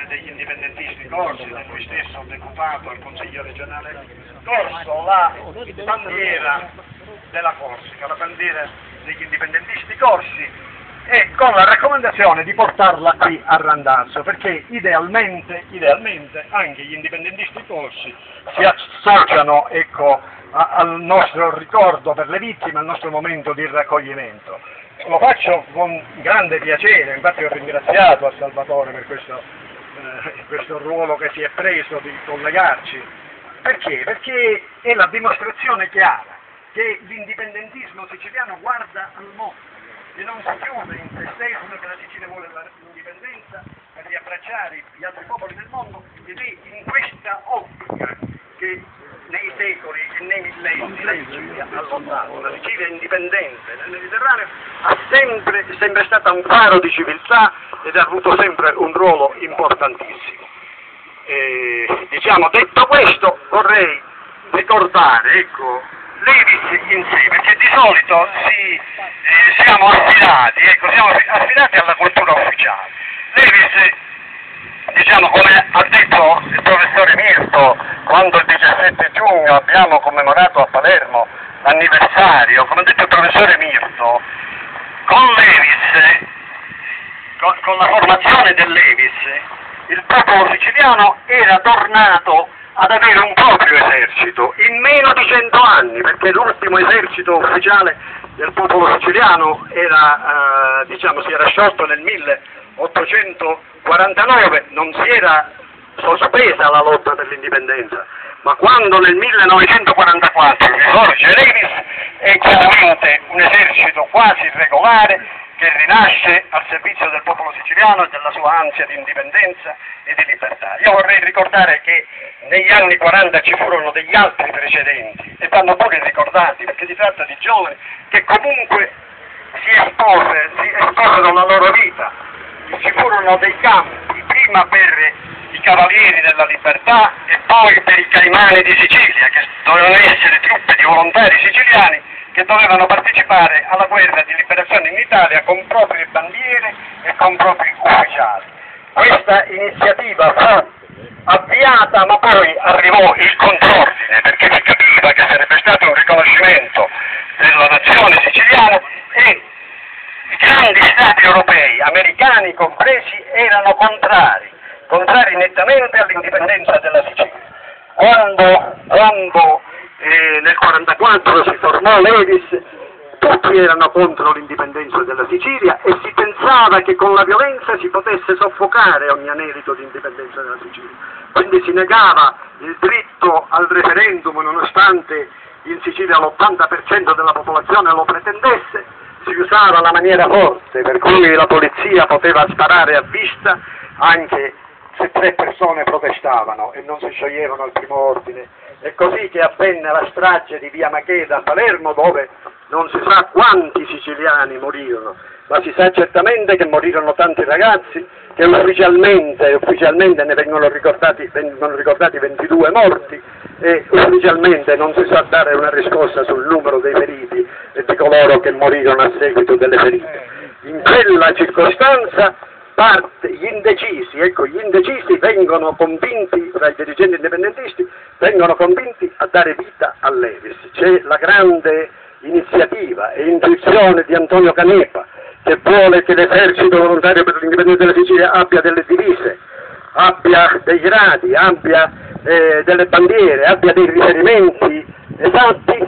degli indipendentisti corsi, da lui stesso deputato al Consiglio regionale corso, la bandiera della Corsica, la bandiera degli indipendentisti corsi, e con la raccomandazione di portarla qui a Randazzo, perché idealmente anche gli indipendentisti corsi si associano, ecco, al nostro ricordo per le vittime, al nostro momento di raccoglimento. Lo faccio con grande piacere, infatti ho ringraziato a Salvatore per questo ruolo che si è preso di collegarci. Perché? Perché è la dimostrazione chiara che l'indipendentismo siciliano guarda al mondo e non si chiude in se stesso, che la Sicilia vuole l'indipendenza per riabbracciare gli altri popoli del mondo, ed è in questa ottica che nei secoli e nei millenni la Sicilia ha lottato. La Sicilia indipendente nel Mediterraneo è sempre stata un faro di civiltà ed ha avuto sempre un ruolo importantissimo. Detto questo, vorrei ricordare, ecco, Levis in sé, perché di solito siamo affidati alla cultura ufficiale. Levis, come ha detto il professore Mirto, quando il 17 giugno abbiamo commemorato a Palermo l'anniversario, come ha detto il professore Mirto, con Levis, con la formazione del Levis, il popolo siciliano era tornato ad avere un proprio esercito in meno di 100 anni, perché l'ultimo esercito ufficiale del popolo siciliano si era sciolto nel 1849, non si era sospesa la lotta per l'indipendenza, ma quando nel 1944 risorge Levis è chiaramente un esercito quasi regolare che rinasce al servizio del popolo siciliano e della sua ansia di indipendenza e di libertà. Io vorrei ricordare che negli anni 40 ci furono degli altri precedenti e vanno pure ricordati, perché si tratta di giovani che comunque si esposero la loro vita. Ci furono dei campi, prima per i Cavalieri della Libertà e poi per i Caimani di Sicilia, che dovevano essere truppe di volontari siciliani che dovevano partecipare alla guerra di liberazione in Italia con proprie bandiere e con propri ufficiali. Questa iniziativa fu avviata, ma poi arrivò il contrordine, perché si capiva che sarebbe stato un riconoscimento della nazione siciliana e i grandi stati europei, americani compresi, erano contrari nettamente all'indipendenza della Sicilia. Quando nel 1944 si formò Levis, tutti erano contro l'indipendenza della Sicilia e si pensava che con la violenza si potesse soffocare ogni anelito di indipendenza della Sicilia. Quindi si negava il diritto al referendum, nonostante in Sicilia l'80% della popolazione lo pretendesse. Si usava la maniera forte, per cui la polizia poteva sparare a vista anche se 3 persone protestavano e non si scioglievano al primo ordine. È così che avvenne la strage di via Macheda a Palermo, dove non si sa quanti siciliani morirono, ma si sa certamente che morirono tanti ragazzi, che ufficialmente ne vengono ricordati 22 morti, e ufficialmente non si sa dare una risposta sul numero dei feriti e di coloro che morirono a seguito delle ferite. In quella circostanza gli indecisi vengono convinti, tra i dirigenti indipendentisti, vengono convinti a dare vita a Levis. C'è la grande iniziativa e intuizione di Antonio Canepa, che vuole che l'esercito volontario per l'indipendenza della Sicilia abbia delle divise, abbia dei gradi, abbia delle bandiere, abbia dei riferimenti esatti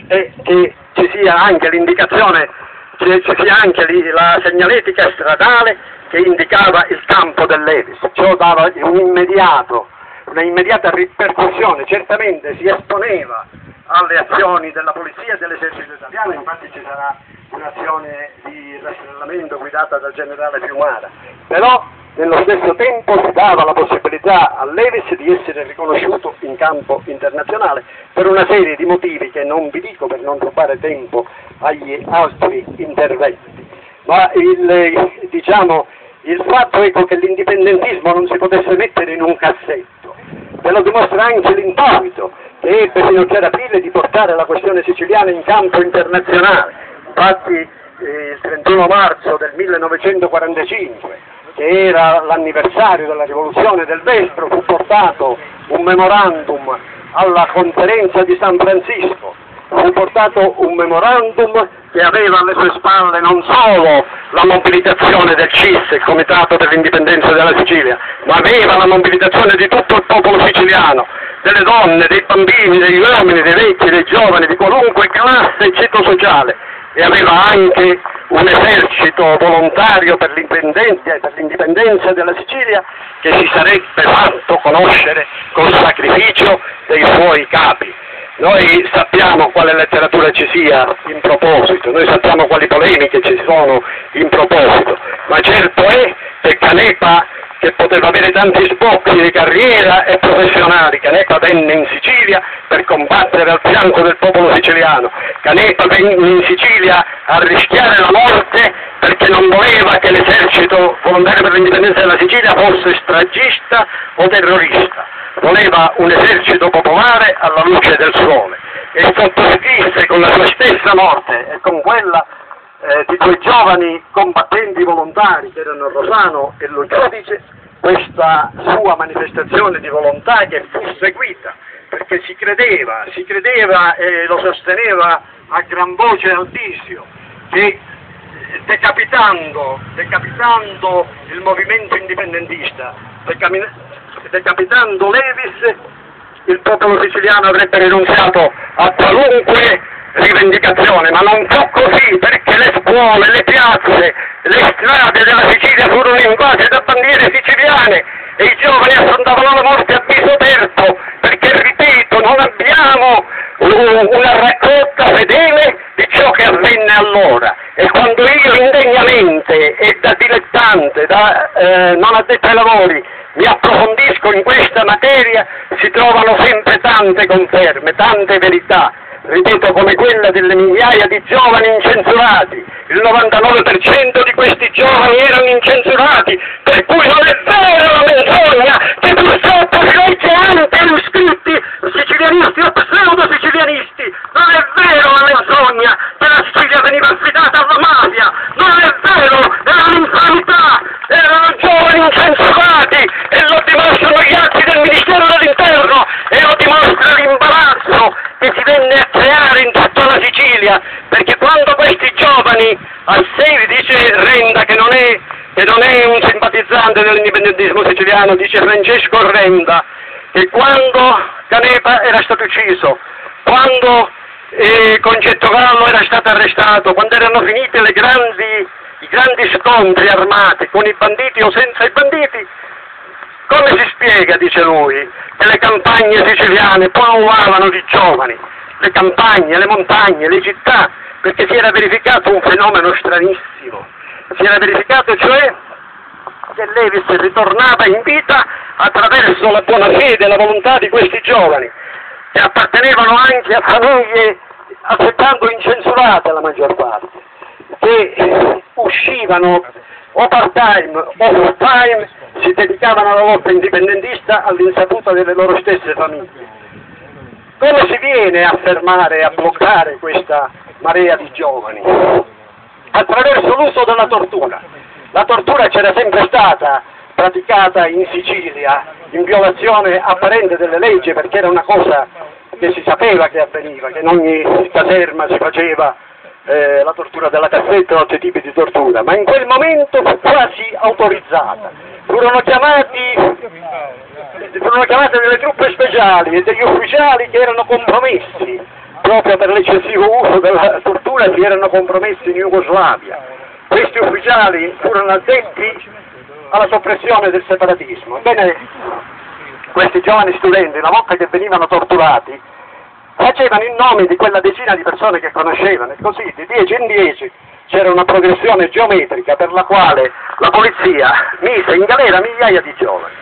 e che ci sia anche l'indicazione, ci sia anche la segnaletica stradale che indicava il campo del Levis. Ciò dava un'immediata ripercussione, certamente si esponeva alle azioni della polizia e dell'esercito italiano, infatti ci sarà un'azione di rastrellamento guidata dal generale Fiumara, però nello stesso tempo si dava la possibilità a Levis di essere riconosciuto in campo internazionale per una serie di motivi che non vi dico per non rubare tempo agli altri interventi, ma il fatto che l'indipendentismo non si potesse mettere in un cassetto ve lo dimostra anche l'intuito che ebbe Finocchiaro Aprile di portare la questione siciliana in campo internazionale. Infatti il 31 marzo del 1945 che era l'anniversario della rivoluzione del Vespro, fu portato un memorandum alla conferenza di San Francisco, fu portato un memorandum che aveva alle sue spalle non solo la mobilitazione del CIS, il Comitato per l'indipendenza della Sicilia, ma aveva la mobilitazione di tutto il popolo siciliano, delle donne, dei bambini, degli uomini, dei vecchi, dei giovani, di qualunque classe e ceto sociale, e aveva anche un esercito volontario per l'indipendenza della Sicilia che si sarebbe fatto conoscere col sacrificio dei suoi capi. Noi sappiamo quale letteratura ci sia in proposito, noi sappiamo quali polemiche ci sono in proposito, ma certo è che Canepa, che poteva avere tanti sbocchi di carriera e professionali, Canepa venne in Sicilia per combattere al fianco del popolo siciliano, Canepa venne in Sicilia a rischiare la morte perché non voleva che l'esercito volontario per l'indipendenza della Sicilia fosse stragista o terrorista, voleva un esercito popolare alla luce del sole, e sottoscrisse con la sua stessa morte e con quella di due giovani combattenti volontari che erano Rosano e Lo Giudice questa sua manifestazione di volontà, che fu seguita perché si credeva e lo sosteneva a gran voce Aldisio che decapitando il movimento indipendentista, decapitando Levis, il popolo siciliano avrebbe rinunziato a qualunque rivendicazione, ma non fu così, perché le scuole, le piazze, le strade della Sicilia furono invase da bandiere siciliane e i giovani affrontavano la morte a viso aperto, perché, ripeto, non abbiamo una raccolta fedele di ciò che avvenne allora. E quando io indegnamente e da dilettante, non addetto ai lavori, mi approfondisco in questa materia, si trovano sempre tante conferme, tante verità, ripeto, come quella delle migliaia di giovani incensurati. Il 99% di questi giovani erano incensurati, per cui non è vera la menzogna che purtroppo si legge anche agli iscritti sicilianisti o pseudo-sicilianisti. Non è vero la menzogna che la Sicilia veniva affidata alla mafia, non è vero, era un'infamità, erano giovani incensurati e lo dimostrano gli atti del Ministero dell'Interno e lo dimostra l'imbarazzo che si venne a creare in tutta la Sicilia, perché quando questi giovani, al 16 Renda, che non è un simpatizzante dell'indipendentismo siciliano, dice Francesco Renda, che quando Canepa era stato ucciso, quando Concetto Gallo era stato arrestato, quando erano finiti i grandi scontri armati con i banditi o senza i banditi, come si spiega, dice lui, che le campagne siciliane pullulavano di giovani, le campagne, le montagne, le città, perché si era verificato un fenomeno stranissimo, si era verificato cioè che Levis ritornava in vita attraverso la buona fede e la volontà di questi giovani, che appartenevano anche a famiglie altrettanto incensurate la maggior parte, che uscivano o part-time o full-time, si dedicavano alla lotta indipendentista all'insaputa delle loro stesse famiglie. Come si viene a fermare e a bloccare questa marea di giovani? Attraverso l'uso della tortura. La tortura c'era sempre stata praticata in Sicilia in violazione apparente delle leggi, perché era una cosa che si sapeva che avveniva, che in ogni caserma si faceva la tortura della cassetta o altri tipi di tortura, ma in quel momento fu quasi autorizzata. Furono chiamate delle truppe speciali e degli ufficiali che erano compromessi, proprio per l'eccessivo uso della tortura si erano compromessi in Jugoslavia. Questi ufficiali furono addetti alla soppressione del separatismo. Ebbene, questi giovani studenti, una volta che venivano torturati, facevano il nome di quella decina di persone che conoscevano, e così di 10 in 10 c'era una progressione geometrica per la quale la polizia mise in galera migliaia di giovani.